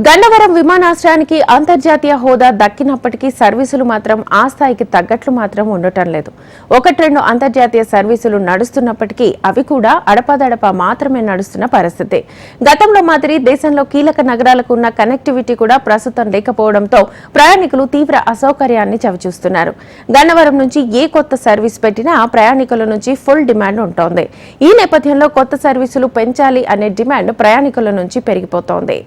గన్నవరం విమానాశ్రయానికి అంతర్జాతీయ హోదా దక్కినప్పటికీ సర్వీసులు మాత్రం ఆ స్థాయికి తగ్గట్లు మాత్రం ఉండటం లేదు. ఒకట్రెండు అంతర్జాతీయ సర్వీసులు నడుస్తున్నప్పటికీ అవి కూడా అడపాదడపా మాత్రమే నడుస్తున్న పరిస్థితి. గతంలో మాదిరి దేశంలో కీలక నగరాలకు ఉన్న కనెక్టివిటీ కూడా ప్రస్తుతం లేకపోవడంతో ప్రయాణికులు తీవ్ర అసౌకర్యాన్ని చవిచూస్తున్నారు. గన్నవరం నుంచి ఏ కొత్త సర్వీస్ పెట్టినా ప్రయాణికుల నుంచి ఫుల్ డిమాండ్ ఉంటోంది. ఈ నేపథ్యంలో కొత్త సర్వీసులు పెంచాలి అనే డిమాండ్ ప్రయాణికుల నుంచి పెరిగిపోతోంది.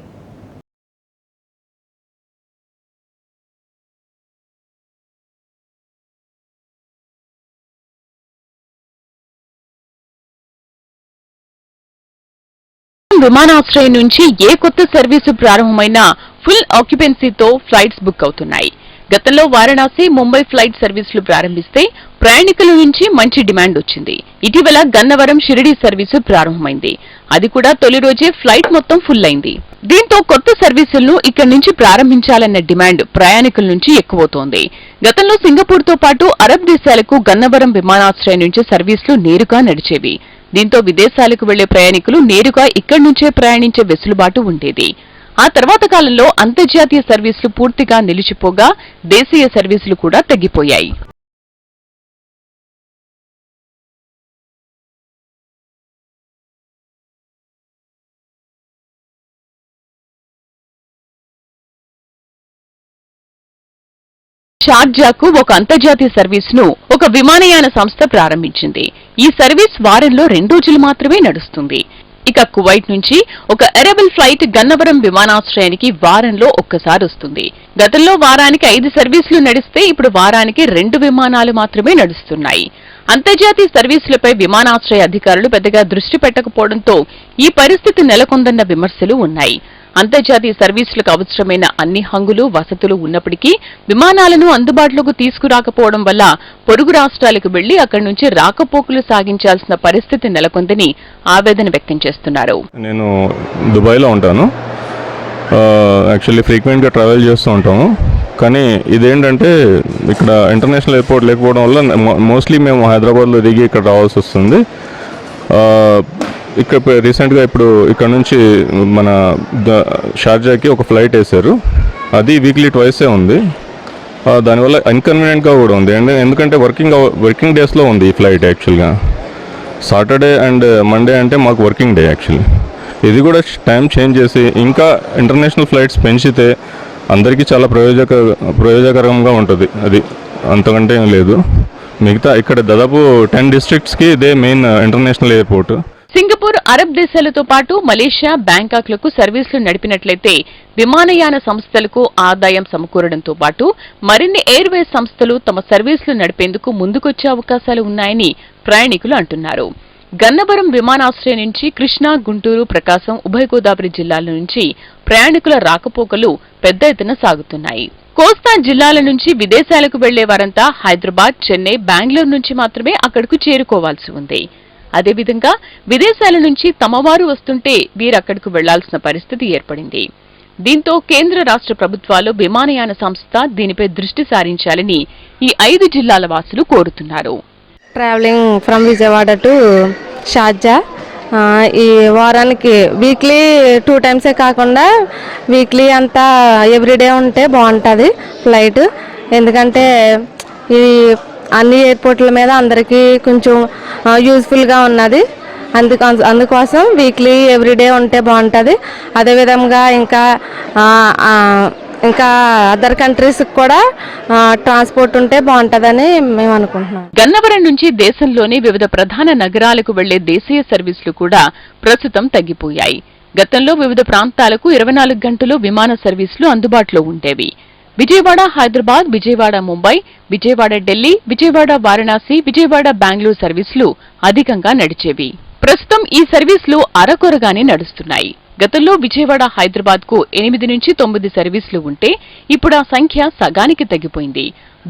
విమానాశ్రయం నుంచి ఏ కొత్త సర్వీసు ప్రారంభమైనా ఫుల్ ఆక్యుపెన్సీతో ఫ్లైట్స్ బుక్ అవుతున్నాయి. గతంలో వారణాసి, ముంబై ఫ్లైట్ సర్వీసులు ప్రారంభిస్తే ప్రయాణికుల నుంచి మంచి డిమాండ్ వచ్చింది. ఇటీవల గన్నవరం షిరిడి సర్వీసు ప్రారంభమైంది. అది కూడా తొలి రోజే ఫ్లైట్ మొత్తం ఫుల్ అయింది. దీంతో కొత్త సర్వీసులను ఇక్కడి నుంచి ప్రారంభించాలన్న డిమాండ్ ప్రయాణికుల నుంచి ఎక్కువవుతోంది. గతంలో సింగపూర్తో పాటు అరబ్ దేశాలకు గన్నవరం విమానాశ్రయం నుంచి సర్వీసులు నేరుగా నడిచేవి. దీంతో విదేశాలకు వెళ్లే ప్రయాణికులు నేరుగా ఇక్కడి నుంచే ప్రయాణించే వెసులుబాటు ఉండేది. ఆ తర్వాత కాలంలో అంతర్జాతీయ సర్వీసులు పూర్తిగా నిలిచిపోగా దేశీయ సర్వీసులు కూడా తగ్గిపోయాయి. షార్జాకు ఒక అంతర్జాతీయ సర్వీసును ఒక విమానయాన సంస్థ ప్రారంభించింది. ఈ సర్వీస్ వారంలో 2 రోజులు మాత్రమే నడుస్తుంది. ఇక కువైట్ నుంచి ఒక ఎరబుల్ ఫ్లైట్ గన్నవరం విమానాశ్రయానికి వారంలో ఒక్కసారి వస్తుంది. గతంలో వారానికి 5 సర్వీసులు నడిస్తే ఇప్పుడు వారానికి 2 విమానాలు మాత్రమే నడుస్తున్నాయి. అంతర్జాతీయ సర్వీసులపై విమానాశ్రయ అధికారులు పెద్దగా దృష్టి పెట్టకపోవడంతో ఈ పరిస్థితి నెలకొందన్న విమర్శలు ఉన్నాయి. అంతర్జాతీయ సర్వీసులకు అవసరమైన అన్ని హంగులు, వసతులు ఉన్నప్పటికీ విమానాలను అందుబాటులోకి తీసుకురాకపోవడం వల్ల పొరుగు రాష్ట్రాలకు వెళ్లి అక్కడి నుంచి రాకపోకలు సాగించాల్సిన పరిస్థితి నెలకొందని ఆవేదన వ్యక్తం చేస్తున్నారు. నేను దుబాయ్లో ఉంటాను. యాక్చువల్లీ ఫ్రీక్వెంట్గా ట్రావెల్ చేస్తూ ఉంటాము. కానీ ఇదేంటంటే ఇక్కడ ఇంటర్నేషనల్ ఎయిర్పోర్ట్ లేకపోవడం వల్ల మోస్ట్లీ మేము హైదరాబాద్లో దిగి ఇక్కడ రావాల్సి వస్తుంది. ఇక్కడ రీసెంట్గా ఇప్పుడు ఇక్కడ నుంచి మన షార్జాకి ఒక ఫ్లైట్ వేశారు. అది వీక్లీ ట్వైసే ఉంది. దానివల్ల ఇన్కన్వీనియంట్గా కూడా ఉంది. ఎందుకంటే వర్కింగ్ డేస్లో ఉంది ఈ ఫ్లైట్. యాక్చువల్గా సాటర్డే అండ్ మండే అంటే మాకు వర్కింగ్ డే. యాక్చువల్లీ ఇది కూడా టైం చేంజ్ చేసి ఇంకా ఇంటర్నేషనల్ ఫ్లైట్స్ పెంచితే అందరికీ చాలా ప్రయోజకరంగా ఉంటుంది. అది అంతకంటే ఏం లేదు. మిగతా ఇక్కడ దాదాపు 10 డిస్ట్రిక్ట్స్కి ఇదే main international airport. Singapore, Arab దేశాలతో పాటు మలేషియా, బ్యాంకాక్లకు సర్వీసులు నడిపినట్లయితే విమానయాన సంస్థలకు ఆదాయం సమకూరడంతో పాటు మరిన్ని ఎయిర్వేస్ సంస్థలు తమ సర్వీసులు నడిపేందుకు ముందుకొచ్చే అవకాశాలు ఉన్నాయని ప్రయాణికులు అంటున్నారు. గన్నవరం విమానాశ్రయం నుంచి కృష్ణా, గుంటూరు, ప్రకాశం, ఉభయ గోదావరి జిల్లాల నుంచి ప్రయాణికుల రాకపోకలు పెద్ద ఎత్తున సాగుతున్నాయి. కోస్తా జిల్లాల నుంచి విదేశాలకు వెళ్లే వారంతా హైదరాబాద్, చెన్నై, బెంగళూరు నుంచి మాత్రమే అక్కడకు చేరుకోవాల్సి ఉంది. అదేవిధంగా విదేశాల నుంచి తమవారు వస్తుంటే వీరక్కడకు వెళ్లాల్సిన పరిస్థితి ఏర్పడింది. దీంతో కేంద్ర రాష్ట్ర ప్రభుత్వాలు విమానయాన సంస్థ దీనిపై దృష్టి సారించాలని ఈ 5 జిల్లాల వాసులు కోరుతున్నారు. Travelling from Vijayawada to Sharjah ఈ వారానికి వీక్లీ 2 టైమ్సే కాకుండా వీక్లీ అంతా ఎవ్రీడే ఉంటే బాగుంటుంది ఫ్లైట్. ఎందుకంటే ఈ అన్ని ఎయిర్పోర్ట్ల మీద అందరికీ కొంచెం యూజ్ఫుల్గా ఉన్నది. అందుకోసం వీక్లీ ఎవ్రీడే ఉంటే బాగుంటుంది. అదేవిధంగా ఇంకా అదర్ కంట్రీస్కి కూడా ట్రాన్స్పోర్ట్ ఉంటే బాగుంటుందని మేము అనుకుంటున్నాం. గన్నవరం నుంచి దేశంలోని వివిధ ప్రధాన నగరాలకు వెళ్లే దేశీయ సర్వీసులు కూడా ప్రస్తుతం తగ్గిపోయాయి. గతంలో వివిధ ప్రాంతాలకు 24 గంటలు విమాన సర్వీసులు అందుబాటులో ఉండేవి. విజయవాడ, హైదరాబాద్, విజయవాడ, ముంబై, విజయవాడ, ఢిల్లీ, విజయవాడ, వారణాసి, విజయవాడ, బెంగళూరు సర్వీసులు అధికంగా నడిచేవి. ప్రస్తుతం ఈ సర్వీసులు అరకొరగానే నడుస్తున్నాయి. గతంలో విజయవాడ, హైదరాబాద్ కు 8 నుంచి 9 సర్వీసులు ఉంటే ఇప్పుడు ఆ సంఖ్య సగానికి తగ్గిపోయింది.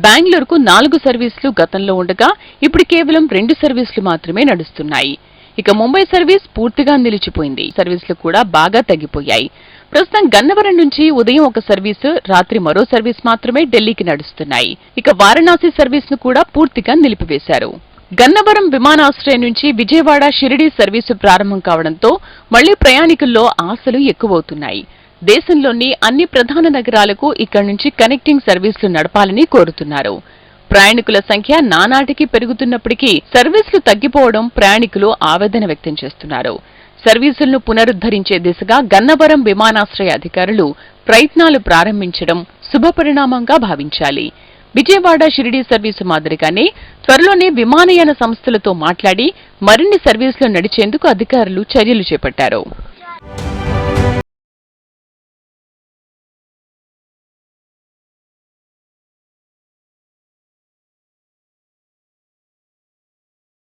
బెంగళూరుకు 4 సర్వీసులు గతంలో ఉండగా ఇప్పుడు కేవలం 2 సర్వీసులు మాత్రమే నడుస్తున్నాయి. ఇక ముంబై సర్వీస్ పూర్తిగా నిలిచిపోయింది. సర్వీసులు కూడా బాగా తగ్గిపోయాయి. ప్రస్తుతం గన్నవరం నుంచి ఉదయం ఒక సర్వీసు, రాత్రి మరో సర్వీస్ మాత్రమే ఢిల్లీకి నడుస్తున్నాయి. ఇక వారణాసి సర్వీస్ ను కూడా పూర్తిగా నిలిపివేశారు. గన్నవరం విమానాశ్రయం నుంచి విజయవాడ, షిరిడి సర్వీసు ప్రారంభం కావడంతో మళ్లీ ప్రయాణికుల్లో ఆశలు ఎక్కువవుతున్నాయి. దేశంలోని అన్ని ప్రధాన నగరాలకు ఇక్కడి నుంచి కనెక్టింగ్ సర్వీసులు నడపాలని కోరుతున్నారు. ప్రయాణికుల సంఖ్య నానాటికి పెరుగుతున్నప్పటికీ సర్వీసులు తగ్గిపోవడం ప్రయాణికులు ఆవేదన వ్యక్తం చేస్తున్నారు. సర్వీసులను పునరుద్ధరించే దిశగా గన్నవరం విమానాశ్రయ అధికారులు ప్రయత్నాలు ప్రారంభించడం శుభపరిణామంగా భావించాలి. విజయవాడ షిరిడీ సర్వీసు మాదిరిగానే త్వరలోనే విమానయాన సంస్థలతో మాట్లాడి మరిన్ని సర్వీసులు నడిచేందుకు అధికారులు చర్యలు చేపట్టారు.